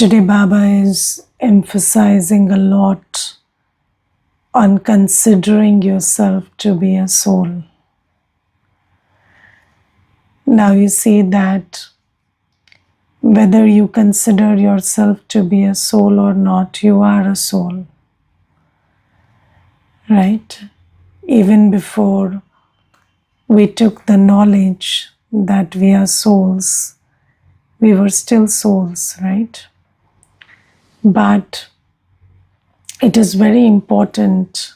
Today, Baba is emphasizing a lot on considering yourself to be a soul. Now, you see that whether you consider yourself to be a soul or not, you are a soul. Right? Even before we took the knowledge that we are souls, we were still souls, right? But it is very important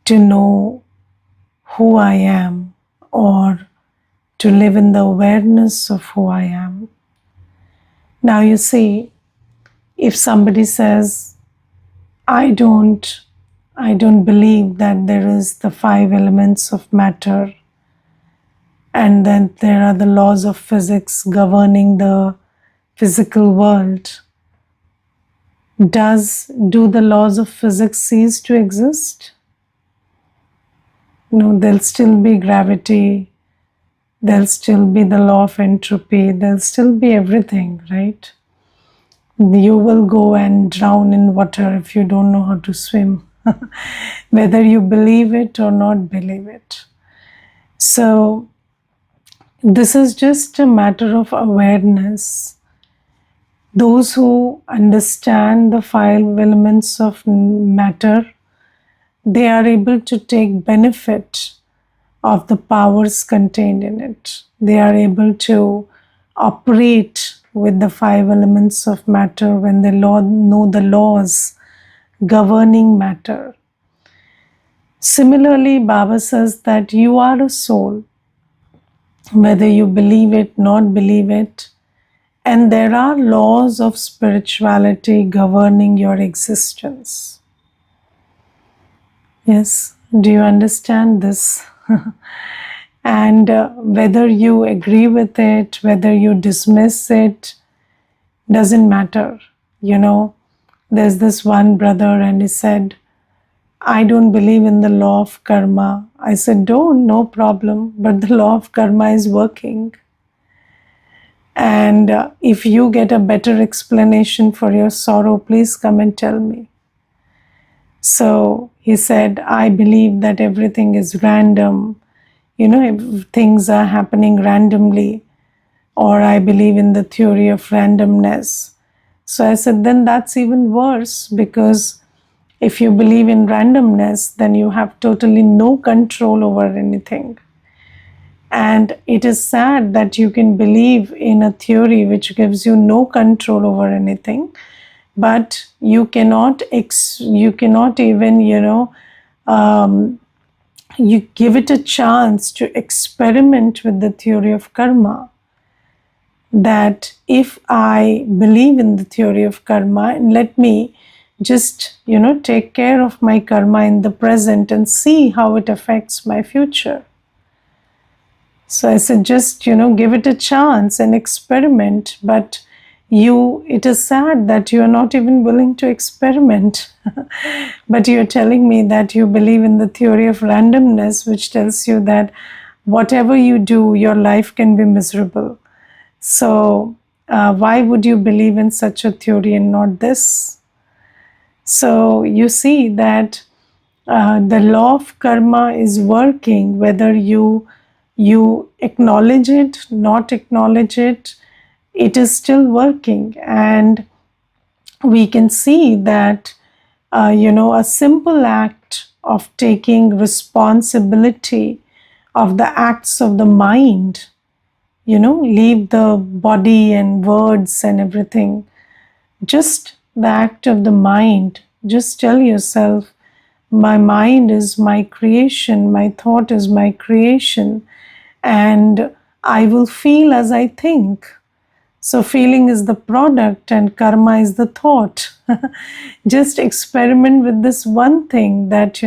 to know who I am, or to live in the awareness of who I am. Now you see, if somebody says, I don't believe that there is the 5 elements of matter, and then there are the laws of physics governing the physical world, do the laws of physics cease to exist? No, there'll still be gravity, there'll still be the law of entropy, there'll still be everything, right? You will go and drown in water if you don't know how to swim, whether you believe it or not believe it. So, this is just a matter of awareness. Those who understand the 5 elements of matter, they are able to take benefit of the powers contained in it. They are able to operate with the 5 elements of matter when they know the laws governing matter. Similarly, Baba says that you are a soul, whether you believe it, not believe it, and there are laws of spirituality governing your existence. Yes, do you understand this? And whether you agree with it, whether you dismiss it, doesn't matter. You know, there's this one brother and he said, I don't believe in the law of karma. I said, no problem, but the law of karma is working. And if you get a better explanation for your sorrow, please come and tell me. So he said, I believe that everything is random. You know, if things are happening randomly, or I believe in the theory of randomness. So I said, then that's even worse, because if you believe in randomness, then you have totally no control over anything. And it is sad that you can believe in a theory which gives you no control over anything, but you cannot even, you give it a chance to experiment with the theory of karma. That if I believe in the theory of karma, and let me just, take care of my karma in the present and see how it affects my future. So I said, just, give it a chance and experiment, but it is sad that you are not even willing to experiment. But you're telling me that you believe in the theory of randomness, which tells you that whatever you do, your life can be miserable. So why would you believe in such a theory and not this? So you see that the law of karma is working, whether you acknowledge it, not acknowledge it, it is still working. And we can see that, a simple act of taking responsibility of the acts of the mind, leave the body and words and everything, just the act of the mind. Just tell yourself, my mind is my creation, my thought is my creation, and I will feel as I think. So feeling is the product and karma is the thought. Just experiment with this one thing, that,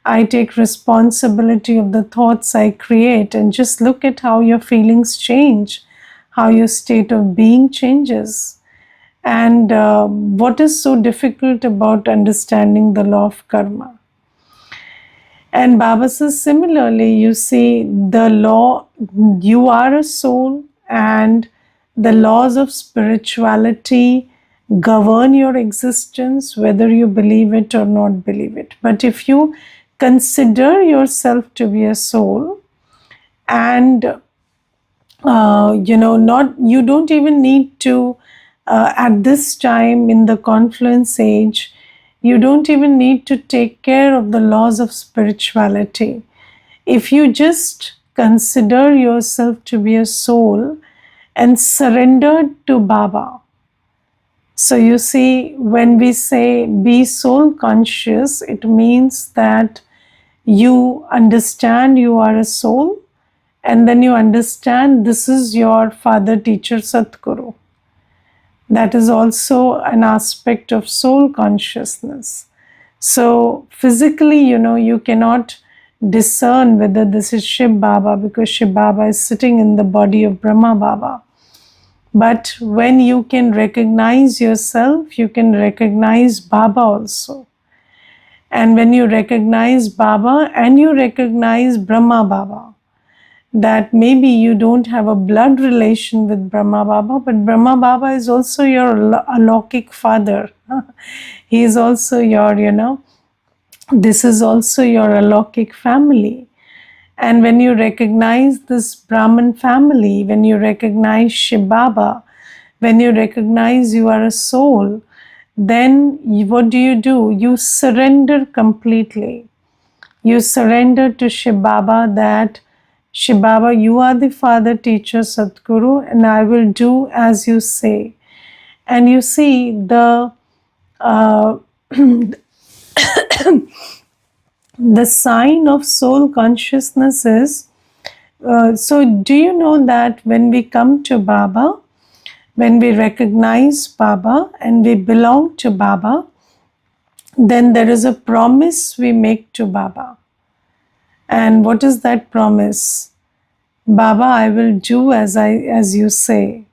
I take responsibility of the thoughts I create, and just look at how your feelings change, how your state of being changes. And what is so difficult about understanding the law of karma? And Baba says, similarly, you see, the law, you are a soul, and the laws of spirituality govern your existence, whether you believe it or not believe it. But if you consider yourself to be a soul, and not, you don't even need to, at this time in the confluence age, you don't even need to take care of the laws of spirituality. If you just consider yourself to be a soul and surrender to Baba. So you see, when we say be soul conscious, it means that you understand you are a soul, and then you understand this is your father, teacher, Satguru. That is also an aspect of soul consciousness. So physically, you cannot discern whether this is Shiv Baba, because Shiv Baba is sitting in the body of Brahma Baba. But when you can recognize yourself, you can recognize Baba also. And when you recognize Baba and you recognize Brahma Baba, that maybe you don't have a blood relation with Brahma Baba, but Brahma Baba is also your alaukic father. He is also your, this is also your alaukic family. And when you recognize this Brahman family, when you recognize Shiv Baba, when you recognize you are a soul, then what do? You surrender completely. You surrender to Shiv Baba, that Shiv Baba, you are the father, teacher, Sadguru, and I will do as you say. And you see, the the sign of soul consciousness is, so do you know that when we come to Baba, when we recognize Baba and we belong to Baba, then there is a promise we make to Baba. And what is that promise? Baba, I will do as you say.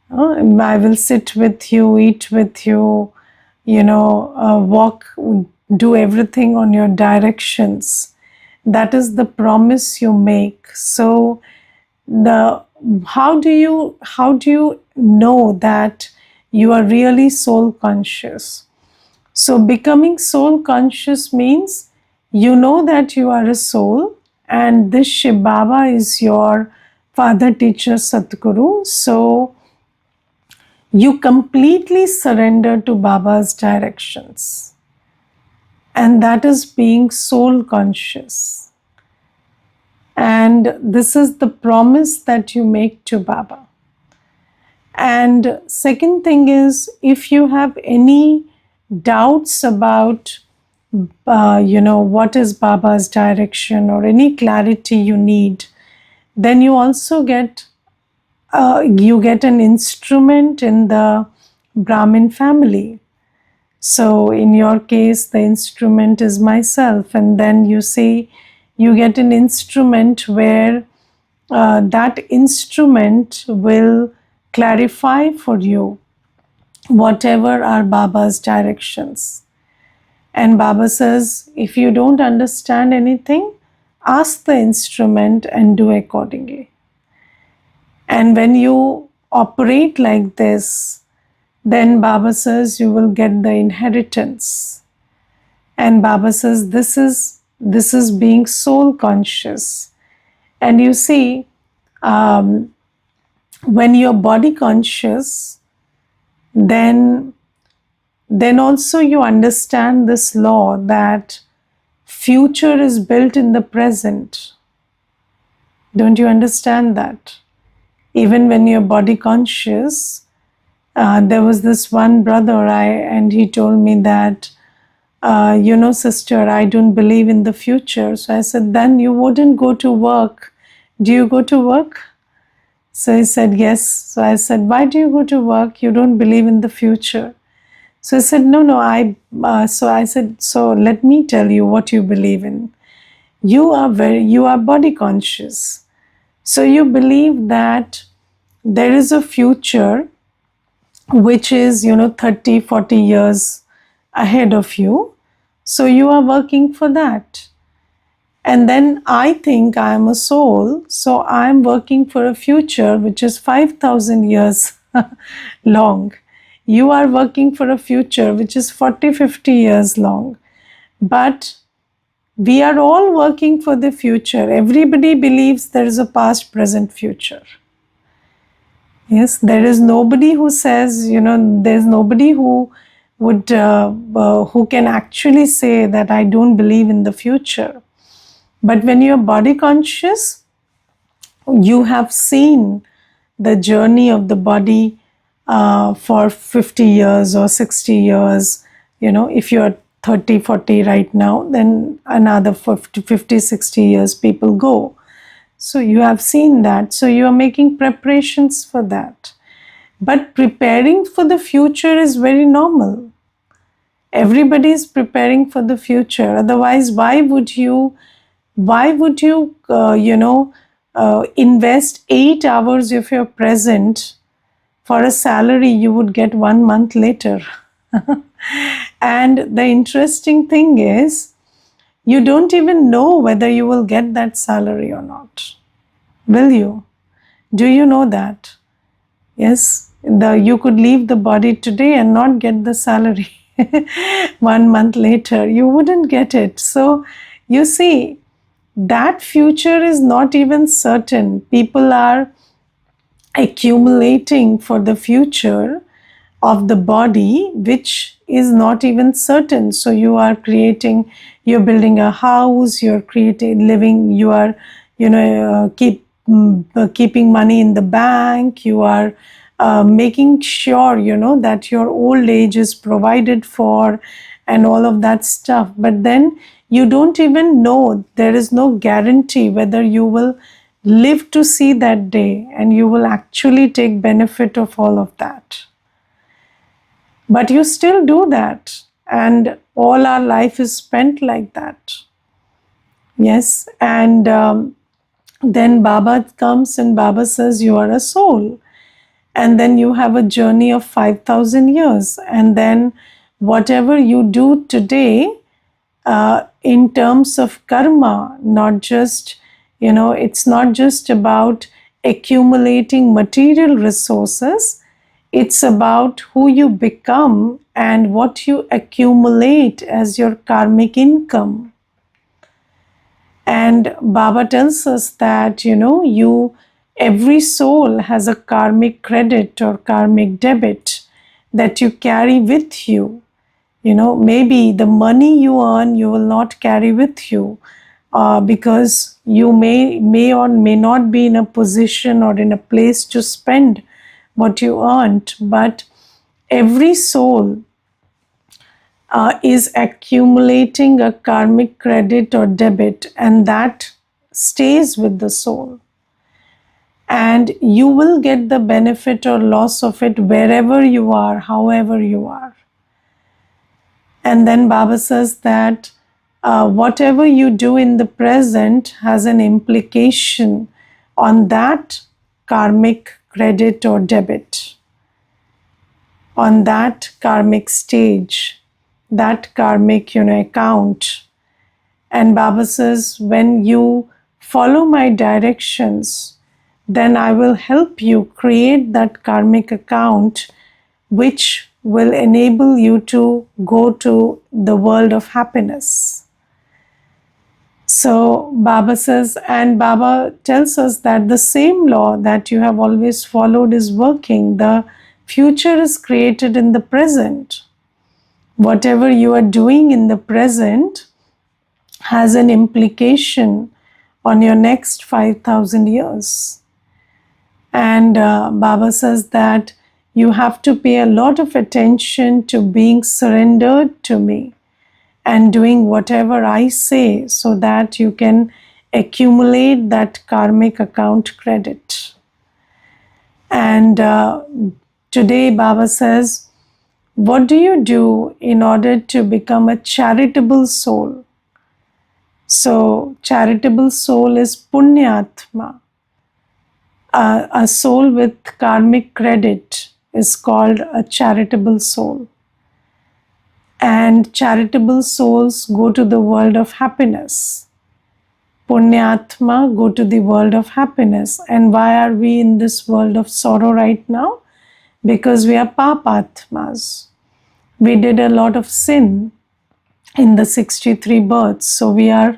I will sit with you, eat with you, walk, do everything on your directions. That is the promise you make. So how do you know that you are really soul conscious? So becoming soul conscious means you know that you are a soul, and this Shiv Baba is your father, teacher, Satguru. So you completely surrender to Baba's directions. And that is being soul conscious. And this is the promise that you make to Baba. And second thing is, if you have any doubts about, what is Baba's direction, or any clarity you need, then you also get an instrument in the Brahmin family. So in your case, the instrument is myself, and then you see, you get an instrument where that instrument will clarify for you whatever are Baba's directions. And Baba says, if you don't understand anything, ask the instrument and do accordingly. And when you operate like this, then Baba says you will get the inheritance. And Baba says this is being soul conscious. And you see, when you're body conscious, then also you understand this law that future is built in the present. Don't you understand that? Even when you're body conscious, there was this one brother, and he told me that, sister, I don't believe in the future. So I said, then you wouldn't go to work. Do you go to work? So he said, yes. So I said, why do you go to work? You don't believe in the future. So he said, no, so I said, so let me tell you what you believe in. You are body conscious. So you believe that there is a future which is, 30, 40 years ahead of you. So you are working for that. And then I think I am a soul, so I am working for a future which is 5,000 years long. You are working for a future which is 40, 50 years long. But we are all working for the future. Everybody believes there is a past, present, future. Yes, there is nobody who says, there's nobody who who can actually say that I don't believe in the future. But when you're body conscious, you have seen the journey of the body for 50 years or 60 years. If you're 30, 40 right now, then another 50, 60 years people go. So you have seen that. So you are making preparations for that. But preparing for the future is very normal. Everybody is preparing for the future. Otherwise, why would you invest 8 hours of your present for a salary you would get 1 month later? And the interesting thing is, you don't even know whether you will get that salary or not. Will you? Do you know that? Yes, you could leave the body today and not get the salary. 1 month later, you wouldn't get it. So, you see, that future is not even certain. People are accumulating for the future of the body, which is not even certain. So you are you're building a house, you're living, you are, keeping money in the bank, you are making sure, that your old age is provided for and all of that stuff. But then you don't even know, there is no guarantee whether you will live to see that day and you will actually take benefit of all of that. But you still do that, and all our life is spent like that. Yes, and then Baba comes and Baba says, you are a soul. And then you have a journey of 5,000 years. And then whatever you do today, in terms of karma, not just, it's not just about accumulating material resources. It's about who you become and what you accumulate as your karmic income. And Baba tells us that, every soul has a karmic credit or karmic debit that you carry with you. Maybe the money you earn, you will not carry with you because you may or may not be in a position or in a place to spend what you earned. But every soul is accumulating a karmic credit or debit, and that stays with the soul. And you will get the benefit or loss of it wherever you are, however you are. And then Baba says that whatever you do in the present has an implication on that karmic credit or debit, on that karmic stage, that karmic account. And Baba says, when you follow my directions, then I will help you create that karmic account, which will enable you to go to the world of happiness. So Baba says, and Baba tells us that the same law that you have always followed is working. The future is created in the present. Whatever you are doing in the present has an implication on your next 5,000 years. And Baba says that you have to pay a lot of attention to being surrendered to me and doing whatever I say so that you can accumulate that karmic account credit. And today Baba says, what do you do in order to become a charitable soul? So charitable soul is punyatma. A soul with karmic credit is called a charitable soul. And charitable souls go to the world of happiness. Punyatma go to the world of happiness. And why are we in this world of sorrow right now? because we are papatmas. We did a lot of sin in the 63 births. So we are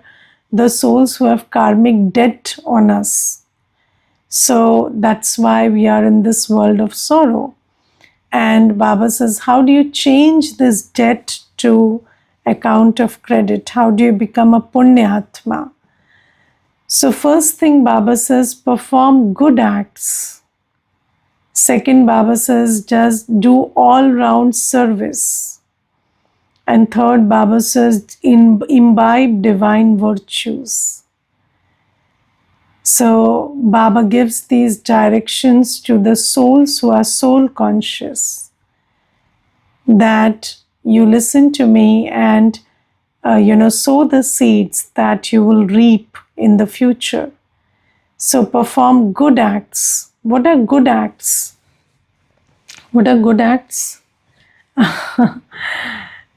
the souls who have karmic debt on us. So that's why we are in this world of sorrow. And Baba says, how do you change this debt to account of credit? How do you become a punyatma? So first thing Baba says, perform good acts. Second, Baba says, just do all-round service. And third, Baba says, imbibe divine virtues. So Baba gives these directions to the souls who are soul conscious, that you listen to me and sow the seeds that you will reap in the future. So perform good acts. What are good acts? What are good acts?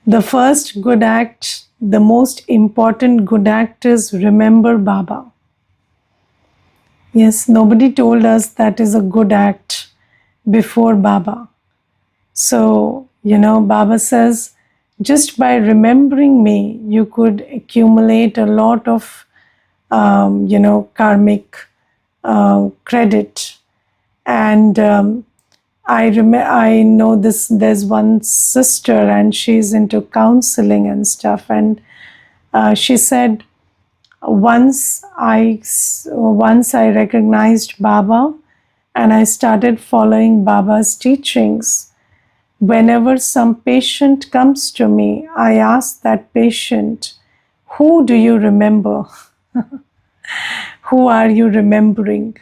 The first good act, the most important good act is remember Baba. Yes, nobody told us that is a good act before Baba. So, Baba says, just by remembering me, you could accumulate a lot of, karmic credit. And I know this. There's one sister, and she's into counseling and stuff. And she said, once I recognized Baba, and I started following Baba's teachings. Whenever some patient comes to me, I ask that patient, who do you remember? Who are you remembering?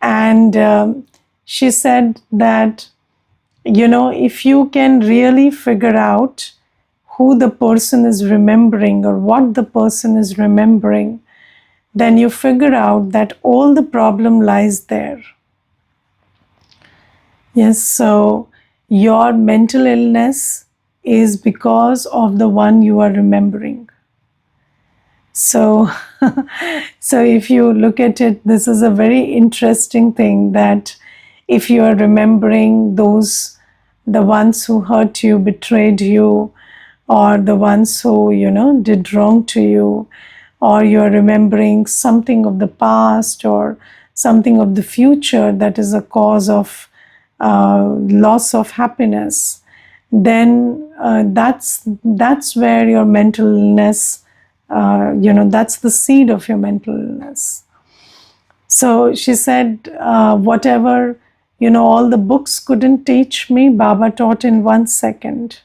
And she said that, if you can really figure out who the person is remembering or what the person is remembering, then you figure out that all the problem lies there. Yes, so your mental illness is because of the one you are remembering. So, so if you look at it, this is a very interesting thing, that if you are remembering the ones who hurt you, betrayed you, or the ones who, did wrong to you, or you're remembering something of the past or something of the future that is a cause of loss of happiness, then that's where your mental illness, that's the seed of your mental illness. So she said, whatever, all the books couldn't teach me, Baba taught in 1 second.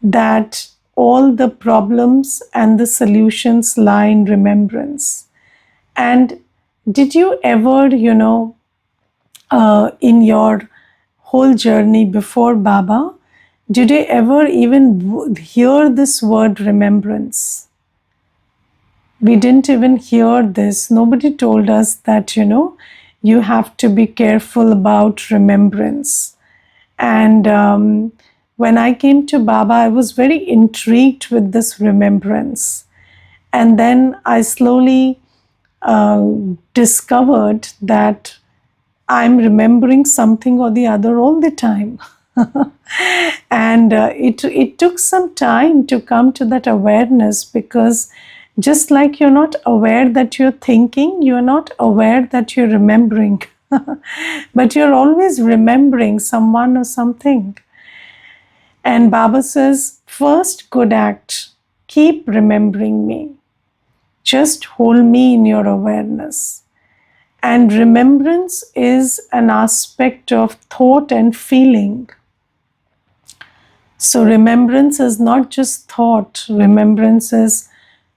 That all the problems and the solutions lie in remembrance. And did you ever, in your whole journey before Baba, did you ever even hear this word remembrance? We didn't even hear this. Nobody told us that, you have to be careful about remembrance. And when I came to Baba, I was very intrigued with this remembrance. And then I slowly discovered that I'm remembering something or the other all the time. And it took some time to come to that awareness, because just like you're not aware that you're thinking, you're not aware that you're remembering. But you're always remembering someone or something. And Baba says, first good act, keep remembering me. Just hold me in your awareness. And remembrance is an aspect of thought and feeling. So remembrance is not just thought, remembrance is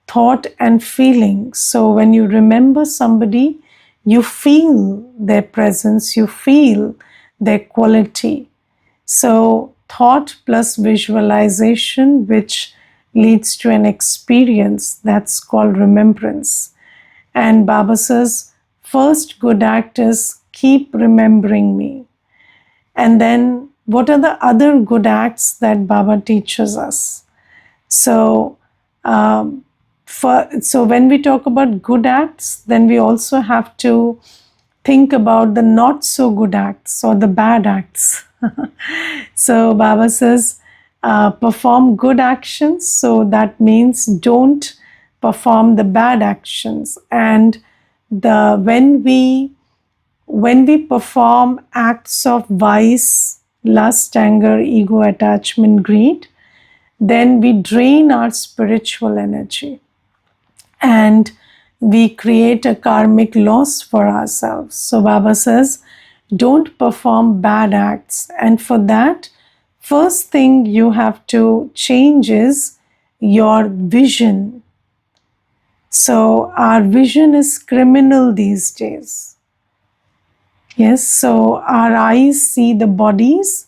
thought and feeling. So when you remember somebody, you feel their presence, you feel their quality. So thought plus visualization, which leads to an experience, that's called remembrance. And Baba says, first good act is keep remembering me. And then what are the other good acts that Baba teaches us? So, so when we talk about good acts, then we also have to think about the not so good acts or the bad acts. So Baba says, perform good actions. So that means don't perform the bad actions. And when we perform acts of vice, lust, anger, ego, attachment, greed, then we drain our spiritual energy and we create a karmic loss for ourselves. So Baba says, don't perform bad acts. And for that, first thing you have to change is your vision. So our vision is criminal these days. Yes, so our eyes see the bodies,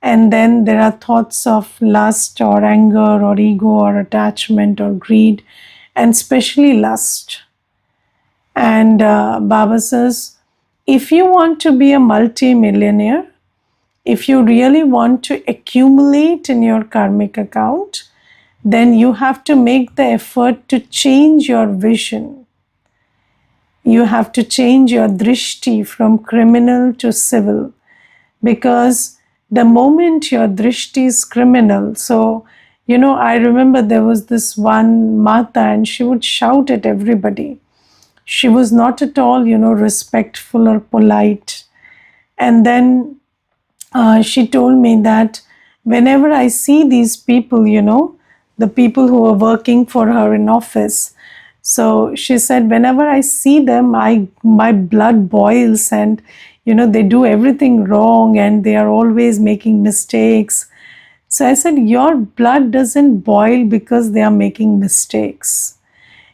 and then there are thoughts of lust or anger or ego or attachment or greed, and especially lust. And Baba says, if you want to be a multi-millionaire, if you really want to accumulate in your karmic account, then you have to make the effort to change your vision. You have to change your drishti from criminal to civil, because the moment your drishti is criminal, so I remember there was this one Mata and she would shout at everybody. She was not at all, respectful or polite. And then she told me that whenever I see these people, the people who are working for her in office, so she said, whenever I see them, my blood boils, and they do everything wrong and they are always making mistakes. So I said, your blood doesn't boil because they are making mistakes.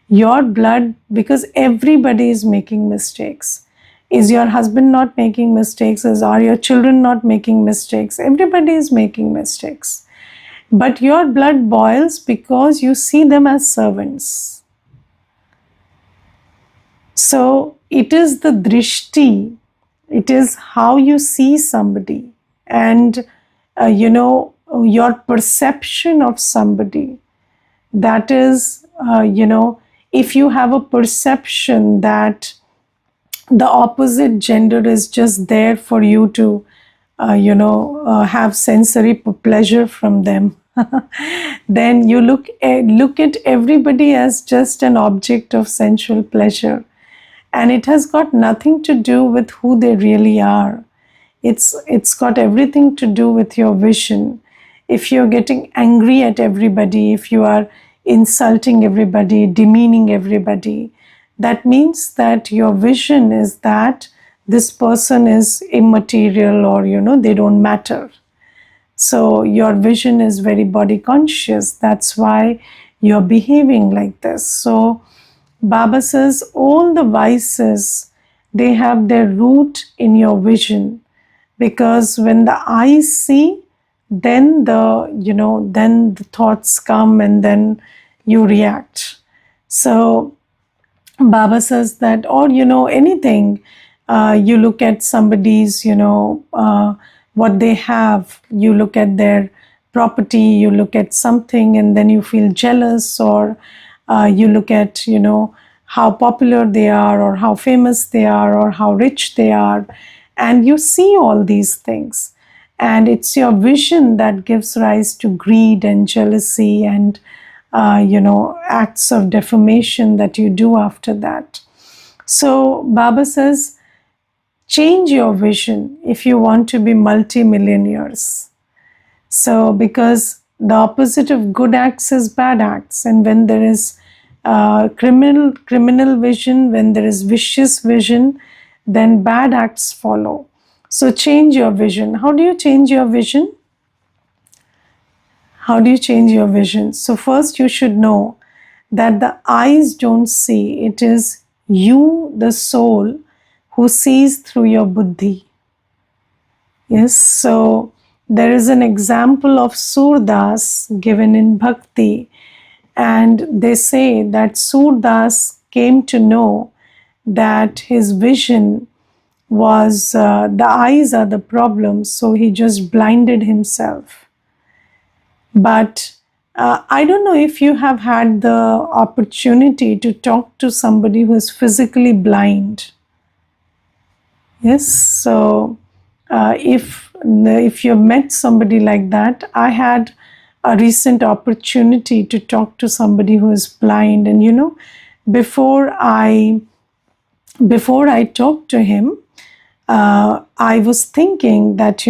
Your blood, because everybody is making mistakes. Is your husband not making mistakes? Are your children not making mistakes? Everybody is making mistakes. But your blood boils because you see them as servants. So it is the drishti, it is how you see somebody, and your perception of somebody. That is, if you have a perception that the opposite gender is just there for you to, have sensory pleasure from them, then you look at everybody as just an object of sensual pleasure. And it has got nothing to do with who they really are. It's got everything to do with your vision. If you're getting angry at everybody, if you are insulting everybody, demeaning everybody, that means that your vision is that this person is immaterial, or they don't matter. So your vision is very body conscious. That's why you're behaving like this. So Baba says all the vices, they have their root in your vision, because when the eyes see, then the thoughts come and then you react. So Baba says that, or anything, you look at somebody's, what they have, you look at their property, you look at something and then you feel jealous, or you look at, how popular they are, or how famous they are, or how rich they are, and you see all these things. And it's your vision that gives rise to greed and jealousy and, acts of defamation that you do after that. So Baba says, change your vision if you want to be multi-millionaires. So because the opposite of good acts is bad acts, and when there is criminal vision, when there is vicious vision, then bad acts follow. So change your vision. How do you change your vision? How do you change your vision? So first you should know that the eyes don't see. It is you, the soul, who sees through your buddhi. Yes, so there is an example of Surdas given in Bhakti, and they say that Surdas came to know that his vision was, the eyes are the problem, so he just blinded himself. But I don't know if you have had the opportunity to talk to somebody who is physically blind. Yes, so if you've met somebody like that, I had a recent opportunity to talk to somebody who is blind, and before I before I talked to him, I was thinking that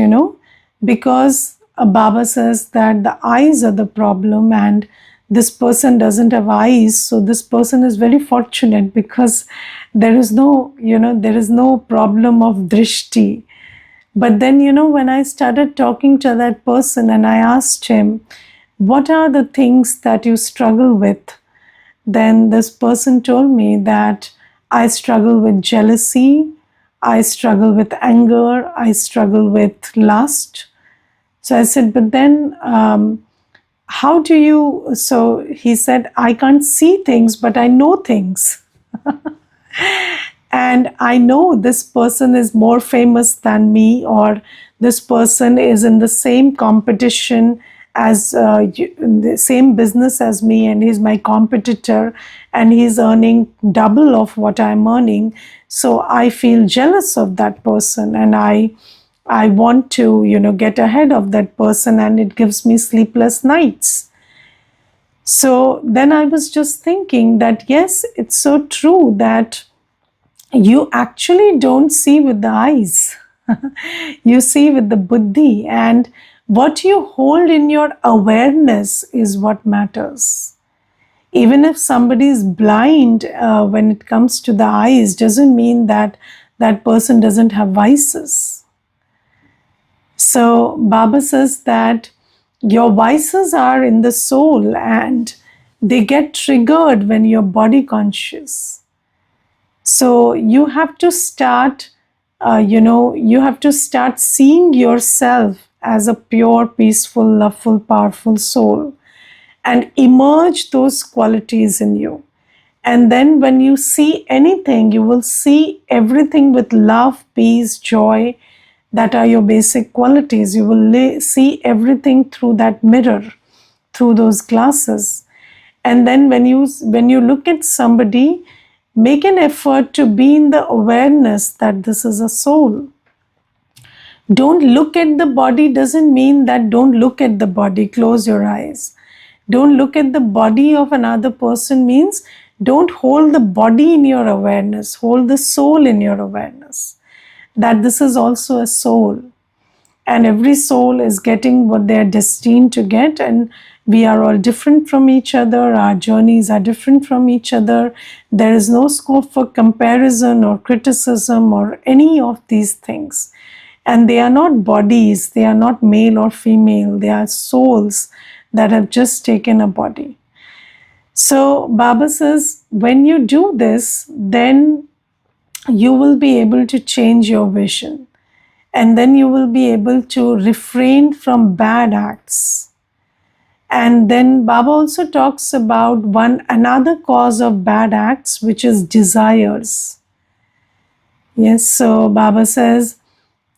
because Baba says that the eyes are the problem, and this person doesn't have eyes, so this person is very fortunate because there is no problem of drishti. But then, when I started talking to that person and I asked him, what are the things that you struggle with? Then this person told me that I struggle with jealousy, I struggle with anger, I struggle with lust. So I said, but then how do you? So he said, I can't see things, but I know things. And I know this person is more famous than me, or this person is in the same competition as in the same business as me, and he's my competitor, and he's earning double of what I'm earning. So I feel jealous of that person, and I want to get ahead of that person, and it gives me sleepless nights. So then I was just thinking that yes, it's so true that you actually don't see with the eyes. You see with the buddhi, and what you hold in your awareness is what matters. Even if somebody is blind when it comes to the eyes, doesn't mean that that person doesn't have vices. So Baba says that your vices are in the soul, and they get triggered when you're body conscious. So you have to start, you have to start seeing yourself as a pure, peaceful, loveful, powerful soul, and emerge those qualities in you. And then when you see anything, you will see everything with love, peace, joy. That are your basic qualities. You will see everything through that mirror, through those glasses. And then when you look at somebody, make an effort to be in the awareness that this is a soul. Don't look at the body doesn't mean that don't look at the body, close your eyes. Don't look at the body of another person means don't hold the body in your awareness, hold the soul in your awareness. That this is also a soul, and every soul is getting what they are destined to get, and we are all different from each other, our journeys are different from each other. There is no scope for comparison or criticism or any of these things. And they are not bodies, they are not male or female, they are souls that have just taken a body. So Baba says, when you do this, then you will be able to change your vision, and then you will be able to refrain from bad acts. And then Baba also talks about another cause of bad acts, which is desires. Yes, so Baba says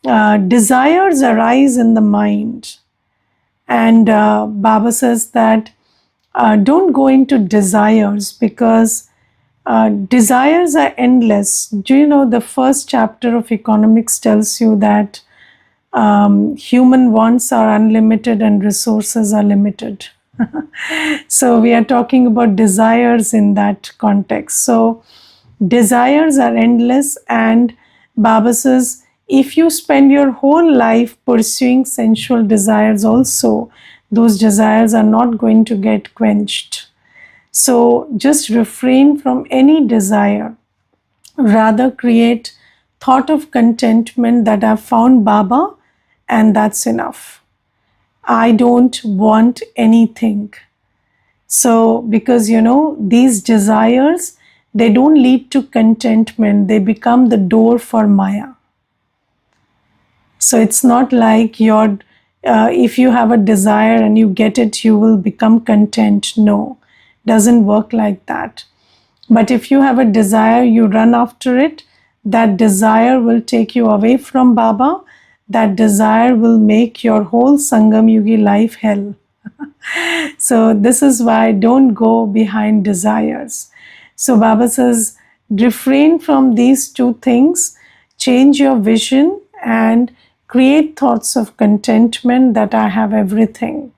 desires arise in the mind, and Baba says that don't go into desires, because desires are endless. Do you know the first chapter of economics tells you that human wants are unlimited and resources are limited. So we are talking about desires in that context. So desires are endless, and Baba says if you spend your whole life pursuing sensual desires also, those desires are not going to get quenched. So just refrain from any desire. Rather create thought of contentment that I've found Baba, and that's enough. I don't want anything. So because these desires, they don't lead to contentment, they become the door for Maya. So it's not like if you have a desire and you get it, you will become content. No, doesn't work like that. But if you have a desire, you run after it, that desire will take you away from Baba. That desire will make your whole Sangam Yugi life hell. So this is why don't go behind desires. So Baba says, refrain from these two things. change your vision and create thoughts of contentment that I have everything.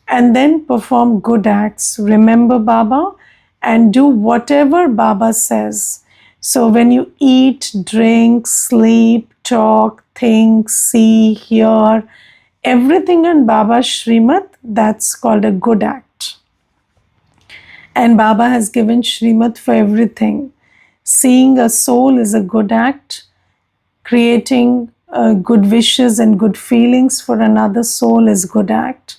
And then perform good acts. Remember Baba and do whatever Baba says. So when you eat, drink, sleep, talk, think, see, hear, everything on Baba's Srimad, that's called a good act. And Baba has given Srimad for everything. Seeing a soul is a good act. Creating good wishes and good feelings for another soul is good act.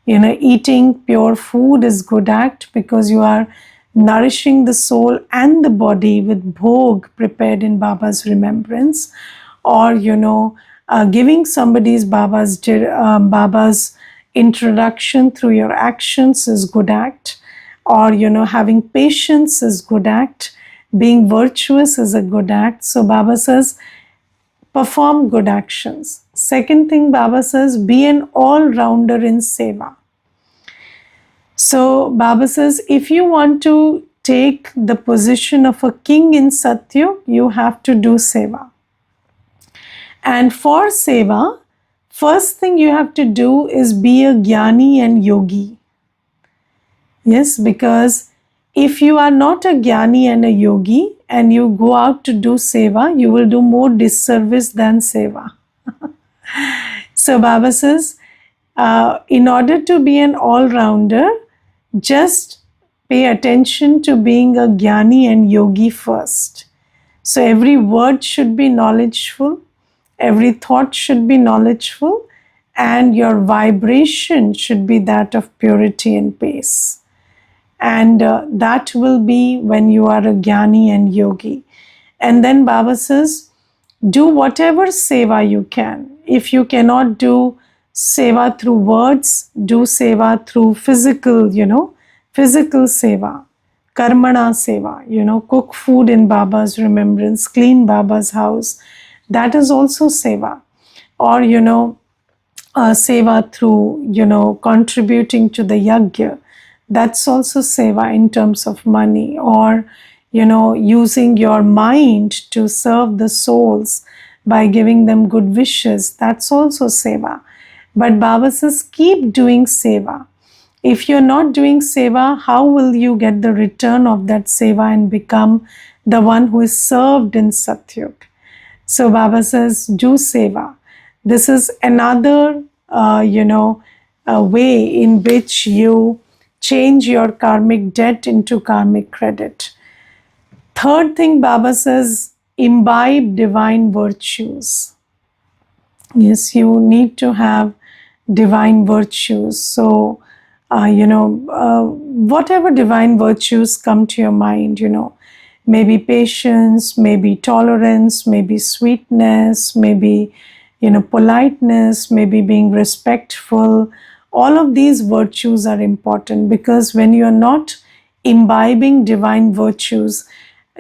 Eating pure food is good act because you are nourishing the soul and the body with bhog prepared in Baba's remembrance. Or giving somebody's Baba's introduction through your actions is good act. Or having patience is good act. Being virtuous is a good act. So Baba says, perform good actions. Second thing Baba says, be an all-rounder in seva. So Baba says, if you want to take the position of a king in Satyug, you have to do seva. And for seva, first thing you have to do is be a jnani and yogi. Yes, because if you are not a jnani and a yogi and you go out to do seva, you will do more disservice than seva. So Baba says, in order to be an all-rounder, just pay attention to being a jnani and yogi first. So every word should be knowledgeful, every thought should be knowledgeful, and your vibration should be that of purity and peace. And that will be when you are a jnani and yogi. And then Baba says, do whatever seva you can. If you cannot do seva through words, do seva through physical seva, karmana seva, cook food in Baba's remembrance, clean Baba's house. That is also seva. Or, seva through, contributing to the yajna. That's also seva in terms of money. Or, using your mind to serve the souls by giving them good wishes. That's also seva. But Baba says, keep doing seva. If you're not doing seva, how will you get the return of that seva and become the one who is served in Satyug? So Baba says, do seva. This is another, way in which you change your karmic debt into karmic credit. Third thing Baba says, imbibe divine virtues. Yes, you need to have divine virtues. So, whatever divine virtues come to your mind, maybe patience, maybe tolerance, maybe sweetness, maybe, politeness, maybe being respectful. All of these virtues are important because when you are not imbibing divine virtues,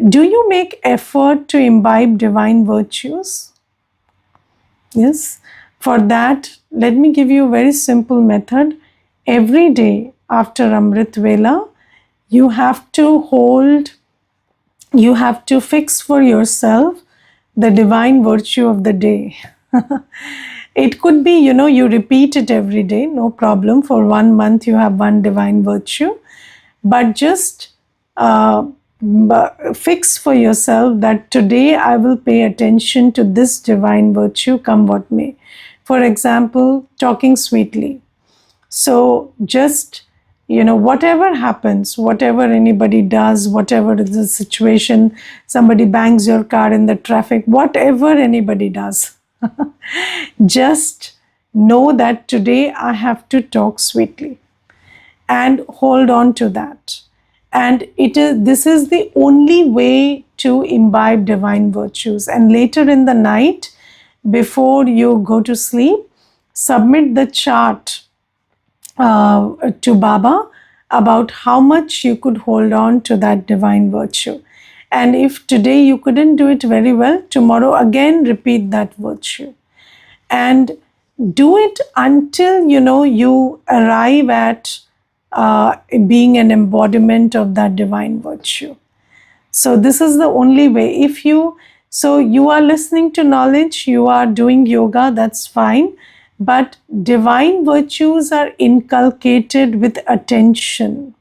do you make effort to imbibe divine virtues? Yes. For that, let me give you a very simple method. Every day after Amrit Vela, you have to fix for yourself the divine virtue of the day. It could be, you repeat it every day, no problem. For 1 month, you have one divine virtue. But just fix for yourself that today I will pay attention to this divine virtue, come what may. For example, talking sweetly. So just, whatever happens, whatever anybody does, whatever is the situation, somebody bangs your car in the traffic, whatever anybody does, just know that today I have to talk sweetly and hold on to that. And this is the only way to imbibe divine virtues. And later in the night, before you go to sleep, submit the chart to Baba about how much you could hold on to that divine virtue. And if today you couldn't do it very well, tomorrow again repeat that virtue. And do it until, you arrive at being an embodiment of that divine virtue. So this is the only way. If you So you are listening to knowledge, you are doing yoga, that's fine. But divine virtues are inculcated with attention.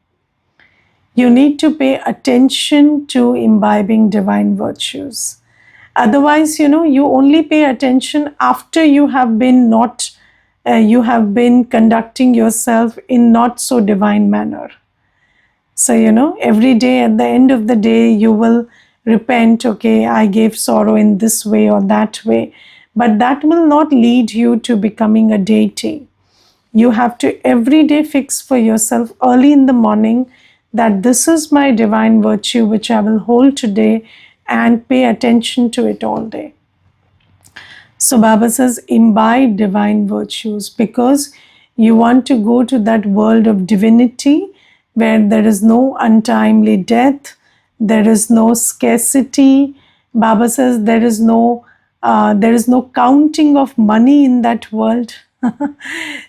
You need to pay attention to imbibing divine virtues. Otherwise, you only pay attention after you have been you have been conducting yourself in not so divine manner. So, every day at the end of the day, you will repent, okay, I gave sorrow in this way or that way. But that will not lead you to becoming a deity. You have to every day fix for yourself early in the morning that this is my divine virtue which I will hold today, and pay attention to it all day. So Baba says, imbibe divine virtues, because you want to go to that world of divinity where there is no untimely death, there is no scarcity. Baba says there is no counting of money in that world.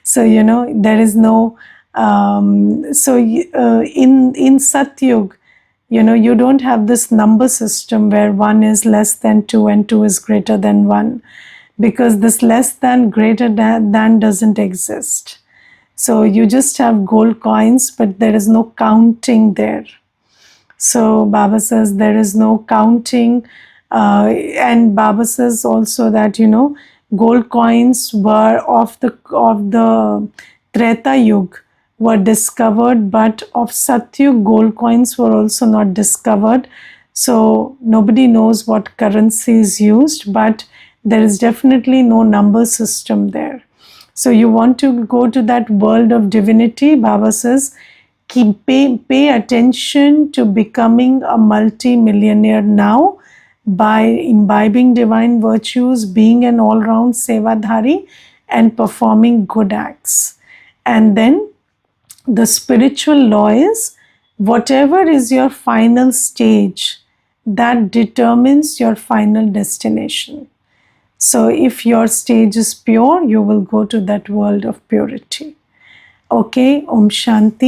So there is no in Satyug, you don't have this number system where 1 is less than 2 and 2 is greater than 1, because this less than, greater than doesn't exist. So you just have gold coins, but there is no counting there. So Baba says there is no counting. And Baba says also that, gold coins were of the Treta Yuga were discovered, but of Satyug gold coins were also not discovered. So nobody knows what currency is used, but there is definitely no number system there. So you want to go to that world of divinity, Baba says, pay attention to becoming a multi-millionaire now by imbibing divine virtues, being an all-round sevadhari, and performing good acts. And then the spiritual law is, whatever is your final stage, that determines your final destination. So if your stage is pure, you will go to that world of purity. Okay, Om Shanti.